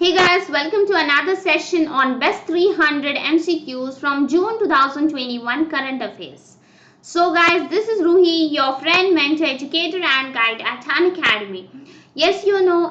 Hey guys, welcome to another session on Best 300 MCQs from June 2021 Current Affairs. So guys, this is Ruhi, your friend, mentor, educator and guide at Unacademy. Yes,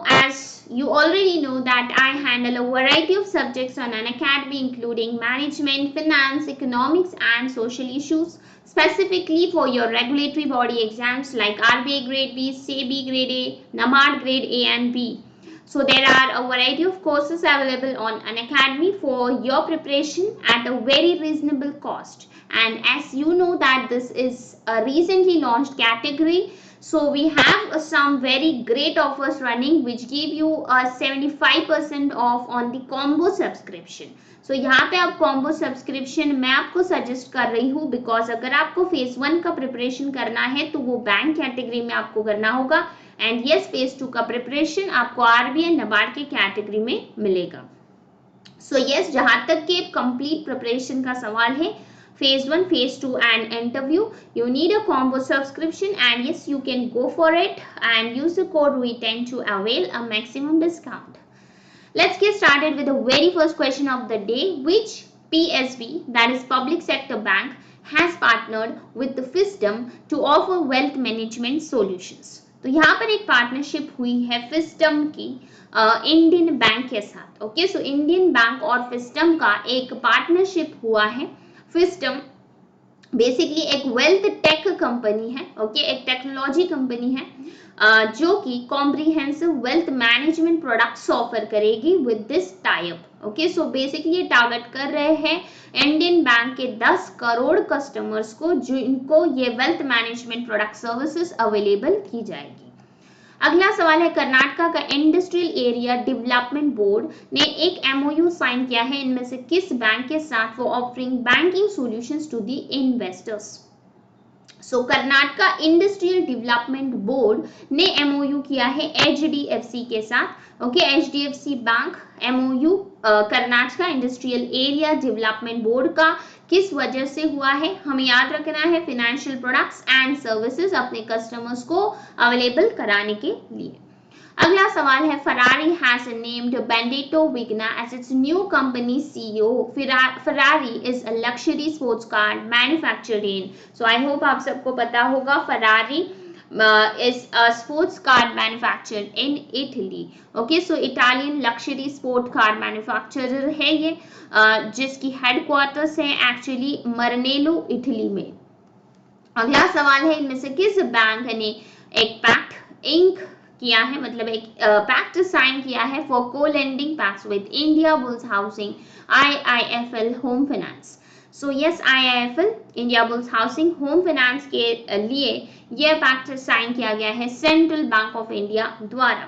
as you already know that I handle a variety of subjects on Unacademy including management, finance, economics and social issues specifically for your regulatory body exams like RBI Grade B, SEBI Grade A, NABARD Grade A and B. So there are a variety of courses available on Unacademy for your preparation at a very reasonable cost. And as you know that this is a recently launched category, so we have some very great offers running which give you a 75% off on the combo subscription. So यहाँ पे आप combo subscription मैं आपको suggest कर रही हूँ because अगर आपको फेज 1 का प्रिपरेशन करना है तो वो बैंक कैटेगरी में आपको करना होगा एंड यस फेज 2 का प्रिपरेशन आपको आरबीआई नबार्ड के कैटेगरी में मिलेगा. सो यस जहां तक के कंप्लीट प्रिपरेशन का सवाल है phase 1, phase 2 and interview, you need a combo subscription and yes you can go for it and use the code RUHI10 to avail a maximum discount. Let's get started with the very first question of the day. Which PSB, that is Public Sector Bank, has partnered with the FISDM to offer wealth management solutions? तो यहाँ पर एक partnership हुई है फिस्टम की Indian bank के साथ. Okay, so Indian bank और फिस्टम का एक पार्टनरशिप हुआ है. फिस्टम बेसिकली एक वेल्थ टेक कंपनी है. ओके, एक टेक्नोलॉजी कंपनी है जो कि comprehensive wealth management products offer करेगी with this tie up. Okay, so basically ये टारगेट कर रहे हैं इंडियन बैंक के 10 करोड़ कस्टमर्स को जिनको ये wealth management product services available की जाएगी. अगला सवाल है कर्नाटका का इंडस्ट्रियल एरिया डेवलपमेंट बोर्ड ने एक एमओयू साइन किया है. इनमें से किस बैंक के साथ for offering banking solutions to the investors? So Karnataka industrial development board ने एमओयू किया है एचडीएफसी के साथ. Okay, HDFC bank MOU Karnataka industrial area development board का किस वजह से हुआ है? हमें याद रखना है फाइनेंशियल प्रोडक्ट्स एंड सर्विसेज अपने कस्टमर्स को अवेलेबल कराने के लिए. अगला सवाल है Ferrari has named Benedetto Vigna as its new company CEO. Ferrari is a luxury sports car manufactured in, so I hope आप सबको पता होगा Ferrari is a sports car manufactured in Italy. Okay, so Italian luxury sport car manufacturer है ये जिसकी headquarters है actually मरनेलो Italy में. अगला सवाल है इनमें से किस बैंक ने एक पैक्ट इंक किया है, मतलब एक पैक्ट साइन किया है फॉर को lending pacts with India bulls housing IIFL home finance. So yes, IIFL India bulls housing home finance के लिए यह पैक्ट साइन किया गया है सेंट्रल बैंक ऑफ इंडिया द्वारा.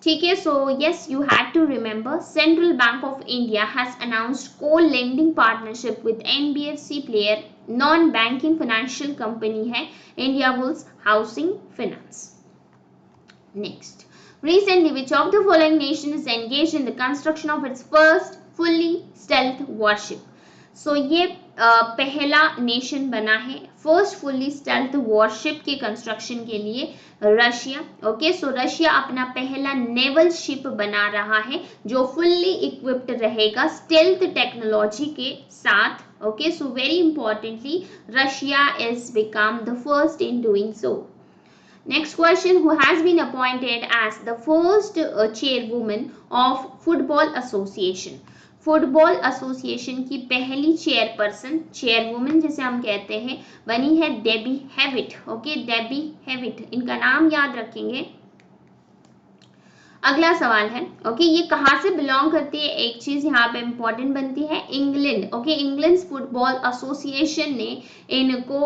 ठीक है, so yes you had to remember Central Bank of India has announced co-lending partnership with NBFC player non banking financial company है Indiabulls housing finance. Next, recently which of the following nation is engaged in the construction of its first fully stealth warship? So ये पहला nation बना है first fully stealth worship के construction के लिए Russia. Okay, सो Russia अपना पहला naval ship बना रहा है जो फुल्ली इक्विप्ड रहेगा स्टेल्थ टेक्नोलॉजी के साथ. Okay, so very importantly Russia is become the first in doing so. Next question, who has been appointed as the first chairwoman of Football Association? Football association की पहली chairwoman जिसे हम कहते हैं बनी है Debbie Hewitt. Okay, Debbie Hewitt इनका नाम याद रखेंगे. अगला सवाल है ओके, ये कहाँ से बिलोंग करती है? एक चीज यहाँ पे इंपॉर्टेंट बनती है England. Okay, England football association ने इनको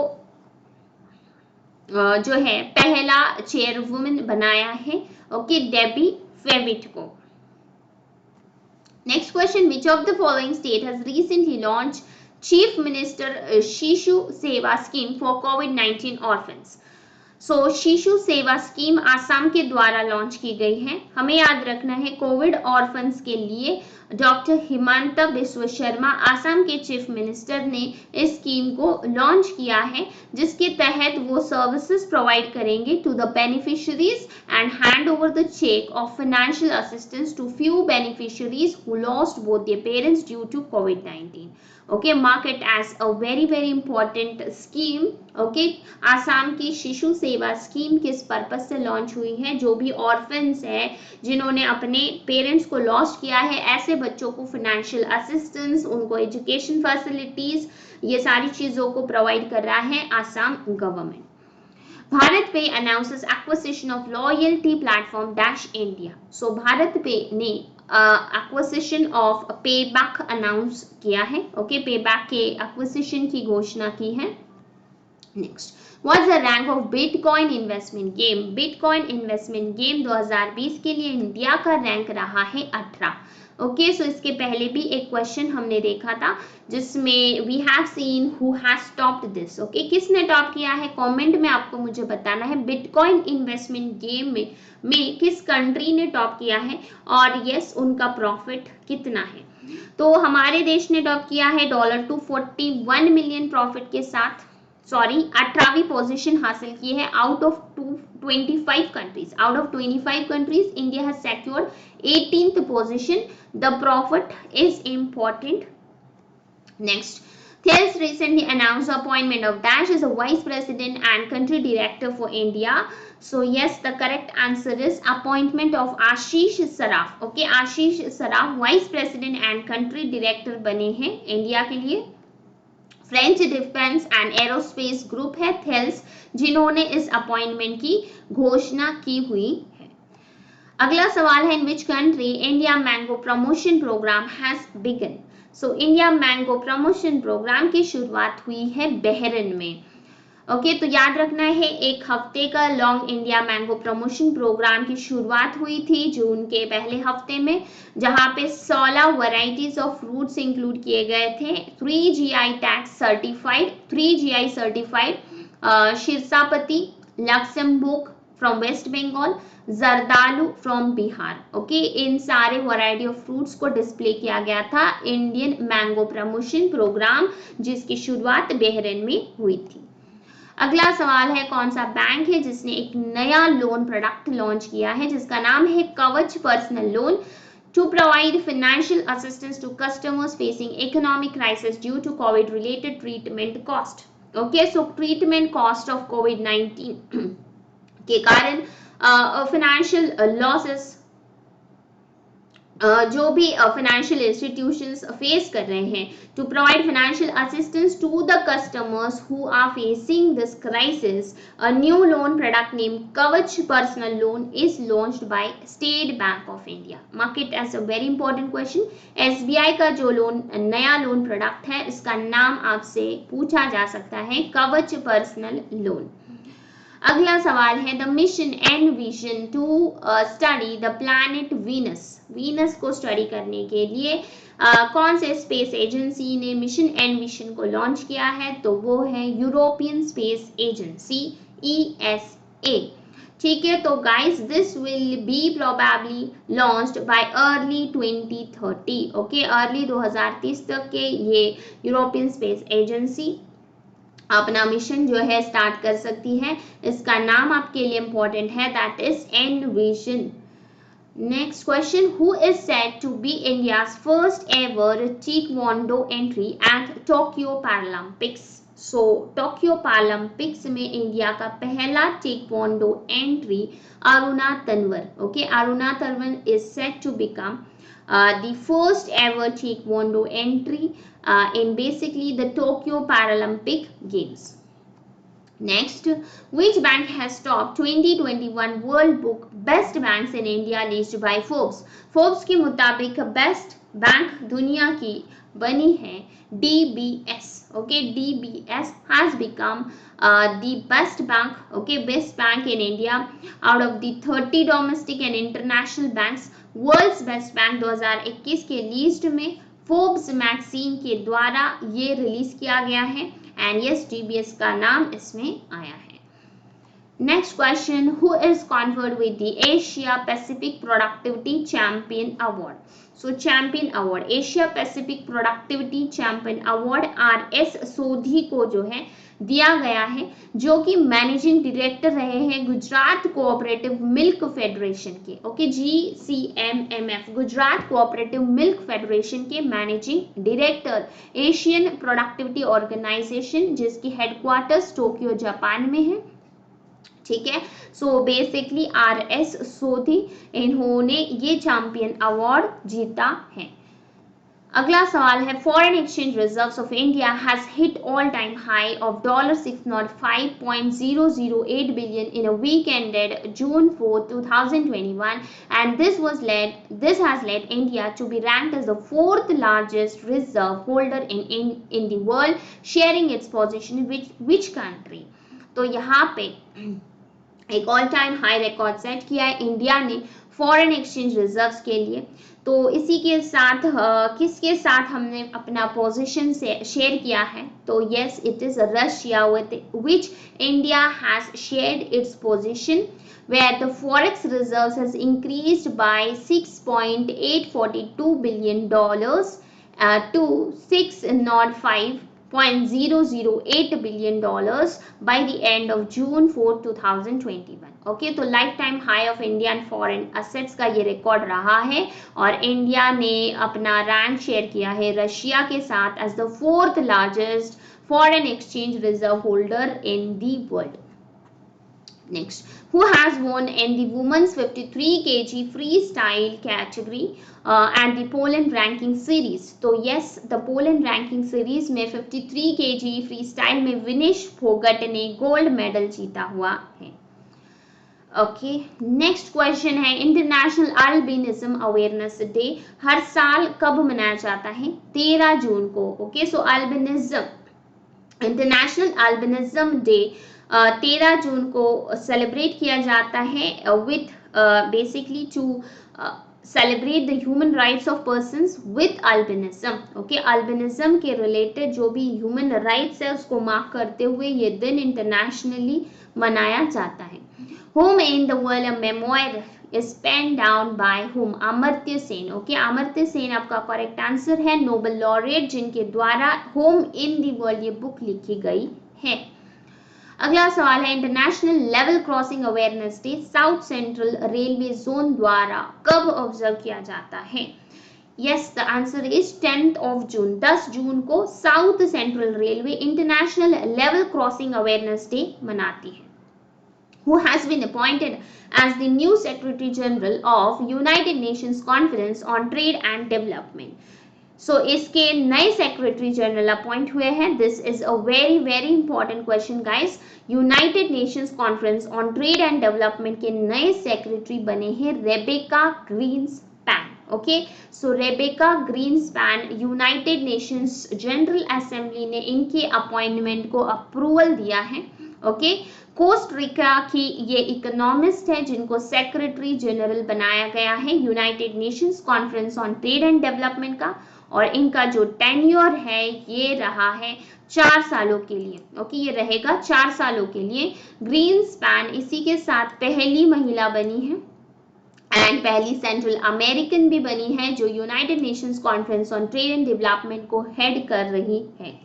जो है पहला चेयरवुमन बनाया है. ओके, डेबी फेविट को. Next question, which of the following state has recently launch chief minister शिशु सेवा स्कीम फॉर कोविड-19 ऑर्फन्स? सो शिशु सेवा स्कीम आसाम के द्वारा लॉन्च की गई है। हमें याद रखना है कोविड ऑर्फन्स के लिए डॉक्टर हिमांता बिस्वा शर्मा आसाम के चीफ मिनिस्टर ने इस स्कीम को लॉन्च किया है, जिसके तहत वो सर्विसेज प्रोवाइड करेंगे to the beneficiaries and hand over the cheque of financial assistance to few beneficiaries who lost both their parents due to कोविड-19। Okay, mark it as a very important scheme. Okay, Assam की शिशु सेवा scheme किस purpose से launch हुई है? जो भी orphans है जिन्होंने अपने पेरेंट्स को लॉस्ट किया है, ऐसे बच्चों को फाइनेंशियल असिस्टेंस, उनको एजुकेशन फैसिलिटीज, ये सारी चीजों को प्रोवाइड कर रहा है Assam government. BharatPe announces acquisition of loyalty platform dash India. So BharatPe ने एक्विजिशन ऑफ पेबैक अनाउंस किया है। ओके, पेबैक के एक्विजिशन की घोषणा की है। Next, what's the rank of bitcoin investment game? Bitcoin investment game 2020 के लिए इंडिया का रैंक रहा है 18। ओके, सो इसके पहले भी एक क्वेश्चन हमने देखा था जिसमें we have seen who has topped this. Okay, किसने टॉप किया है? कमेंट में आपको मुझे बताना है बिटकॉइन इन्वेस्टमेंट गेम में किस कंट्री ने टॉप किया है और यस उनका प्रॉफिट कितना है। तो हमारे देश ने टॉप किया है $241 मिलियन प्रॉफिट के साथ, 18वीं पोजीशन हासिल की है out of 25 countries. Out of 25 countries India has secured 18th position. The profit is important. Next, Thales recently announced the appointment of Dash as a vice president and country director for India. So yes, the correct answer is appointment of Ashish Saraf. Okay, Ashish Saraf vice president and country director बने हैं India के लिए। French defence and aerospace group है Thales जिन्होंने इस appointment की घोषणा की हुई है। अगला सवाल है, in which country India mango promotion program has begun? So India mango promotion programme की शुरुआत हुई है बहरीन में। ओके, तो याद रखना है एक हफ्ते का long India mango promotion programme की शुरुआत हुई थी जून के पहले हफ्ते में, जहां पे 16 वैरायटीज ऑफ फ्रूट्स इंक्लूड किए गए थे। 3 GI tag certified, 3 GI certified Shirsapati, Lakshmanbhog from West Bengal, Zardalu from Bihar. Okay, इन सारे वैरायटी ऑफ फ्रूट्स को डिस्प्ले किया गया था इंडियन मैंगो प्रमोशन प्रोग्राम, जिसकी शुरुआत बहरीन में हुई थी। अगला सवाल है, कौन सा बैंक है जिसने एक नया लोन प्रोडक्ट लॉन्च किया है जिसका नाम है Kavach personal loan to provide financial assistance to customers facing economic crisis due to Covid related treatment cost. Okay, so treatment cost of कोविड-19 के कारण फाइनेंशियल लॉसेस जो भी फाइनेंशियल इंस्टीट्यूशंस फेस कर रहे हैं, to provide financial assistance to the customers who are facing this crisis, a new loan product name Kavach personal loan is launched by State Bank of India. Mark it as a very important question. SBI का जो नया loan product है, इसका नाम आपसे पूछा जा सकता है कवच पर्सनल लोन। अगला सवाल है, the mission and vision to study the planet Venus. Venus को स्टडी करने के लिए कौन से स्पेस एजेंसी ने मिशन एंड विजन को लॉन्च किया है? तो वो है यूरोपियन स्पेस एजेंसी ESA। ठीक है, तो guys this will be probably launched by early 2030। Okay, early 2030 तक के ये यूरोपियन स्पेस एजेंसी अपना मिशन जो है स्टार्ट कर सकती है। इसका नाम आपके लिए इंपॉर्टेंट है, that is EnVision. Next question, who is said to be India's first ever taekwondo entry at Tokyo Paralympics? So Tokyo Paralympics में इंडिया का पहला taekwondo entry Aruna Tanwar. Okay, Aruna Tanwar is said to become the first ever taekwondo entry in basically the Tokyo Paralympic Games. Next, which bank has topped 2021 World Book Best Banks in India list by Forbes? Forbes के मुताबिक best bank दुनिया की बनी है DBS. Okay, DBS has become the best bank, okay, best bank in India out of the 30 domestic and international banks. World's best bank 2021 के list में Forbes magazine के द्वारा ये रिलीज किया गया है एंड यस DBS का नाम इसमें आया है। Next question, who is conferred with the Asia Pacific Productivity Champion Award? So Champion Award, Asia Pacific Productivity Champion Award RS सोधी को जो है दिया गया है, जो कि मैनेजिंग डायरेक्टर रहे हैं गुजरात कोऑपरेटिव मिल्क फेडरेशन के। Okay, GCMMF, Gujarat cooperative milk federation के managing director, Asian productivity organisation, जिसकी हेडक्वार्टर्स टोक्यो जापान में है। ठीक है, सो बेसिकली RS सोधी, इन्होंने ये चैंपियन अवार्ड जीता है। अगला सवाल है, foreign exchange reserves of India has hit all time high of $605.008 billion in a week ended June 4, 2021, and this has led India to be ranked as the fourth largest reserve holder in the world, sharing its position with which country? तो यहाँ पे एक all time high record set किया है India ने foreign exchange reserves के लिए। तो इसी के साथ किसके साथ हमने अपना पोजीशन से शेयर किया है? तो yes, it is Russia, with which India has shared its position where the forex reserves has increased by $6.842 billion to $605.008 billion by the end of June 4, 2021. Okay, तो life time high of Indian foreign assets का ये record रहा है और India ने अपना rank share किया है रशिया के साथ as the fourth largest foreign exchange reserve holder in the world. Next, who has won in the women's 53 kg freestyle category at the Poland ranking series? तो yes, the Poland ranking series में 53 kg freestyle में विनेश फोगट ने gold medal जीता हुआ है। Okay, next question है, international albinism awareness day हर साल कब मनाया जाता है? 13 जून को। Okay, so albinism, international albinism day 13 जून को सेलिब्रेट किया जाता है with basically to celebrate the human rights of persons with albinism. Okay, albinism के रिलेटेड जो भी ह्यूमन राइट्स है उसको मार्क करते हुए ये दिन इंटरनेशनली मनाया जाता है। Home in the world a memoir is penned down by whom? Amartya Sen. Okay, Amartya Sen आपका करेक्ट आंसर है, नोबेल लॉरेट जिनके द्वारा होम इन द वर्ल्ड ये बुक लिखी गई है। अगला सवाल है, international level crossing awareness day south central railway zone द्वारा कब ऑब्जर्व किया जाता है? Yes, the answer is 10th of June, 10 जून को south central railway international level crossing awareness day मनाती है। Who has been appointed as the new Secretary General of United Nations Conference on Trade and Development? So इसके नए secretary general appoint हुए हैं। This is a very very important question guys. United Nations conference on trade and development के नए secretary बने हैं Rebeca Grynspan. Okay, so Rebeca Grynspan, United Nations general assembly ने इनके अपॉइंटमेंट को अप्रूवल दिया है। ओके, कोस्टरिका की ये इकोनॉमिस्ट है जिनको सेक्रेटरी जनरल बनाया गया है United Nations conference on trade and development का, और इनका जो टेन्योर है ये रहा है 4 सालों के लिए। ओके, ये रहेगा 4 सालों के लिए। ग्रीन्सपैन इसी के साथ पहली महिला बनी है एंड पहली सेंट्रल अमेरिकन भी बनी है जो United Nations conference on trade and development को हेड कर रही है।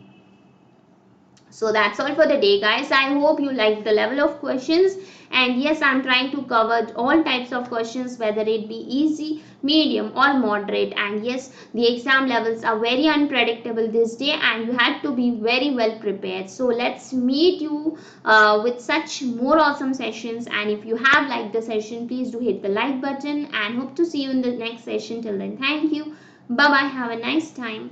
So that's all for the day guys. I hope you like the level of questions, and yes, I'm trying to cover all types of questions, whether it be easy, medium or moderate. And yes, the exam levels are very unpredictable this day and you had to be very well prepared. So let's meet you with such more awesome sessions, and if you have liked the session, please do hit the like button and hope to see you in the next session. Till then, thank you, bye bye, have a nice time.